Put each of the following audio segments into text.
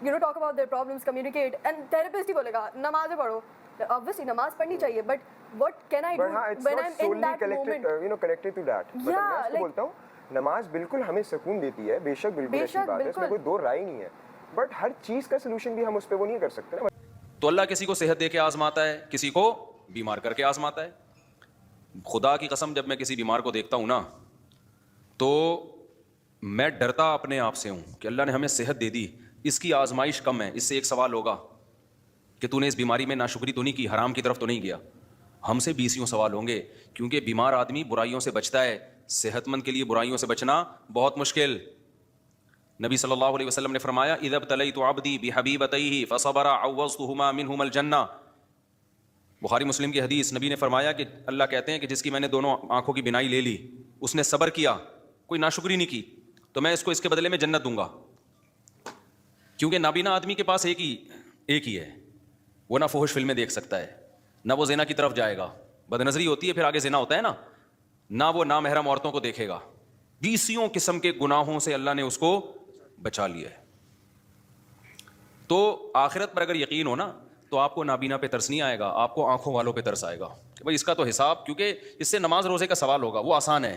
talk about their problems, communicate, and therapist ही बोलेगा नमाज़ें पढ़ो. Obviously नमाज पढ़नी चाहिए, but what can I do when I'm in that moment? Connected to that. But मैं इसको बोलता हूँ, नमाज बिल्कुल हमें सुकून देती है, बेशक बिल्कुल ऐसी बात है, इसमें कोई दो राय नहीं है. बट हर चीज का सोल्यूशन भी हम उस पे वो नहीं कर सकते. तो अल्लाह किसी को सेहत दे के आजमाता है, किसी को बीमार करके आजमाता है. खुदा की कसम, जब मैं किसी बीमार को देखता हूँ ना, तो मैं डरता अपने आप से हूँ कि अल्लाह ने हमें सेहत दे दी, इसकी आजमाइश कम है. इससे एक सवाल होगा कि तूने इस बीमारी में नाशुक्री तो नहीं की, हराम की तरफ तो नहीं गया. हमसे 20 सवाल होंगे, क्योंकि बीमार आदमी बुराइयों से बचता है, सेहतमंद के लिए बुराइयों से बचना बहुत मुश्किल. नबी सल्लल्लाहु अलैहि वसल्लम ने फरमाया, इज़ा ब्तलैतु अब्दी बिहबीबतैहि फसबरा अव्वज़तुहुमा मिनहुमल जन्नह. बुखारी मुस्लिम की हदीस. नबी ने फरमाया कि अल्लाह कहते हैं कि जिसकी मैंने दोनों आंखों की बिनाई ले ली, उसने सब्र किया, कोई नाशुक्री नहीं की, तो मैं इसको इसके बदले में जन्नत दूंगा. क्योंकि नाबीना आदमी के पास एक ही है, वो ना फुहश फिल्में देख सकता है, ना वो ज़िना की तरफ जाएगा, बदनज़री होती है फिर आगे ज़िना होता है ना वो नामहरम औरतों को देखेगा. 20 किस्म के गुनाहों से अल्लाह ने उसको बचा लिया है. तो आखिरत पर अगर यकीन हो ना, तो आपको नाबीना पे तरस नहीं आएगा, आपको आंखों वालों पे तरस आएगा कि भाई इसका तो हिसाब, क्योंकि इससे नमाज रोज़े का सवाल होगा, वो आसान है.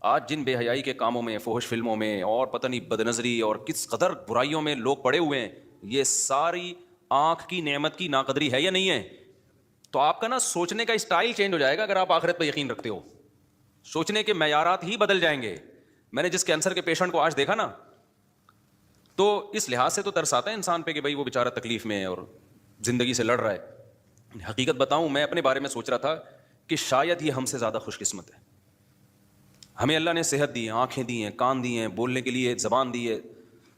आज जिन बेहयाई के कामों में, फुहश फिल्मों में और पता नहीं बदनज़री और किस कदर बुराइयों में लोग पड़े हुए हैं, ये सारी आँख की नेमत की नाकदरी है या नहीं है? तो आपका ना सोचने का स्टाइल चेंज हो जाएगा अगर आप आखिरत पर यकीन रखते हो. सोचने के मयारात ही बदल जाएंगे. मैंने जिस कैंसर के पेशेंट को आज देखा ना, तो इस लिहाज से तो तरस आता है इंसान पे कि भाई वो बेचारा तकलीफ में है और ज़िंदगी से लड़ रहा है. हकीकत बताऊं, मैं अपने बारे में सोच रहा था कि शायद ये हमसे ज़्यादा खुशकिस्मत है. हमें अल्लाह ने सेहत दी है, आँखें दी हैं, कान दिए हैं, बोलने के लिए ज़बान दी है,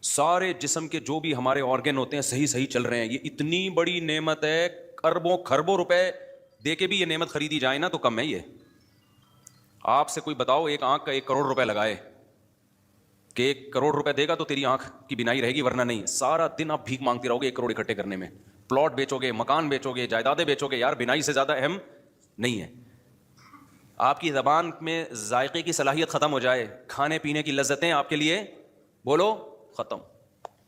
सारे जिस्म के जो भी हमारे ऑर्गन होते हैं सही सही चल रहे हैं. ये इतनी बड़ी नेमत है, अरबों खरबों रुपए दे के भी ये नेमत खरीदी जाए ना तो कम है. ये आपसे कोई बताओ एक आँख का 1 करोड़ रुपए लगाए कि 1 करोड़ रुपए देगा तो तेरी आँख की बिनाई रहेगी, वरना नहीं. सारा दिन आप भीख मांगते रहोगे 1 करोड़ इकट्ठे करने में. प्लॉट बेचोगे, मकान बेचोगे, जायदादें बेचोगे, यार बिनाई से ज़्यादा अहम नहीं है. आपकी ज़बान में जायके की सलाहियत ख़त्म हो जाए, खाने पीने की लज्जतें आपके लिए बोलो ख़त्म.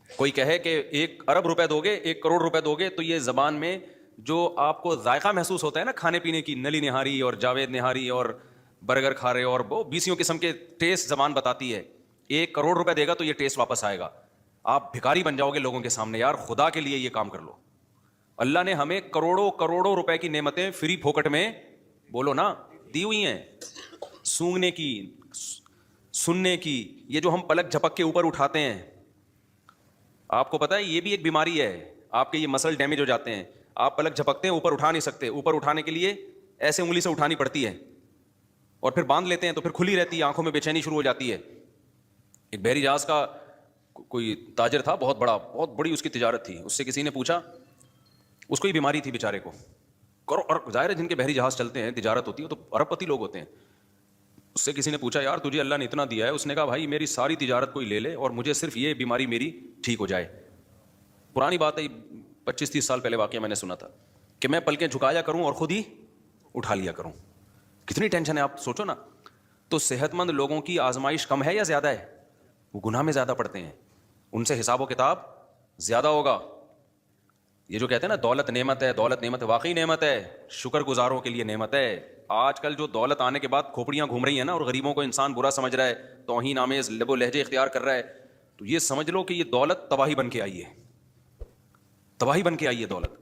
कोई कहे कि 1 अरब रुपए दोगे, 1 करोड़ रुपए दोगे, तो ये ज़बान में जो आपको जायका महसूस होता है ना खाने पीने की, नली निहारी और जावेद निहारी और बर्गर खा रहे हो और वो 20 किस्म के टेस्ट ज़बान बताती है. 1 करोड़ रुपए देगा तो ये टेस्ट वापस आएगा. आप भिखारी बन जाओगे लोगों के सामने. यार खुदा के लिए ये काम कर लो. अल्लाह ने हमें करोड़ों करोड़ों रुपए की नेमतें फ्री फोकट में बोलो ना दी हुई हैं. सूंघने की, सुनने की, ये जो हम पलक झपक के ऊपर उठाते हैं, आपको पता है ये भी एक बीमारी है. आपके ये मसल डैमेज हो जाते हैं. आप पलक झपकते हैं, ऊपर उठा नहीं सकते. ऊपर उठाने के लिए ऐसे उंगली से उठानी पड़ती है और फिर बांध लेते हैं तो फिर खुली रहती है, आंखों में बेचैनी शुरू हो जाती है. एक बहरी जहाज का कोई ताजर था, बहुत बड़ी उसकी तिजारत थी. उससे किसी ने पूछा, उसको ही बीमारी थी बेचारे को, और जाहिर है जिनके बहरी जहाज चलते हैं, तिजारत होती है, तो अरबपति लोग होते हैं. उससे किसी ने पूछा, यार तुझे अल्लाह ने इतना दिया है? उसने कहा, भाई मेरी सारी तिजारत कोई ले ले और मुझे सिर्फ ये बीमारी मेरी ठीक हो जाए. पुरानी बात है, 25-30 साल पहले वाकया मैंने सुना था कि मैं पलकें झुकाया करूं और खुद ही उठा लिया करूं. कितनी टेंशन है आप सोचो ना. तो सेहतमंद लोगों की आजमाइश कम है या ज़्यादा है? वो गुनाह में ज़्यादा पड़ते हैं, उनसे हिसाब व किताब ज़्यादा होगा. ये जो कहते हैं ना दौलत नेमत है, दौलत नेमत है, वाकई नेमत है, शुक्रगुजारों के लिए नेमत है. आजकल जो दौलत आने के बाद खोपड़ियाँ घूम रही हैं ना और गरीबों को इंसान बुरा समझ रहा है, तौहीन आमेज़ लबो लहजे इख्तियार कर रहा है, तो ये समझ लो कि ये दौलत तबाही बन के आई है, तबाही बन के आई है दौलत.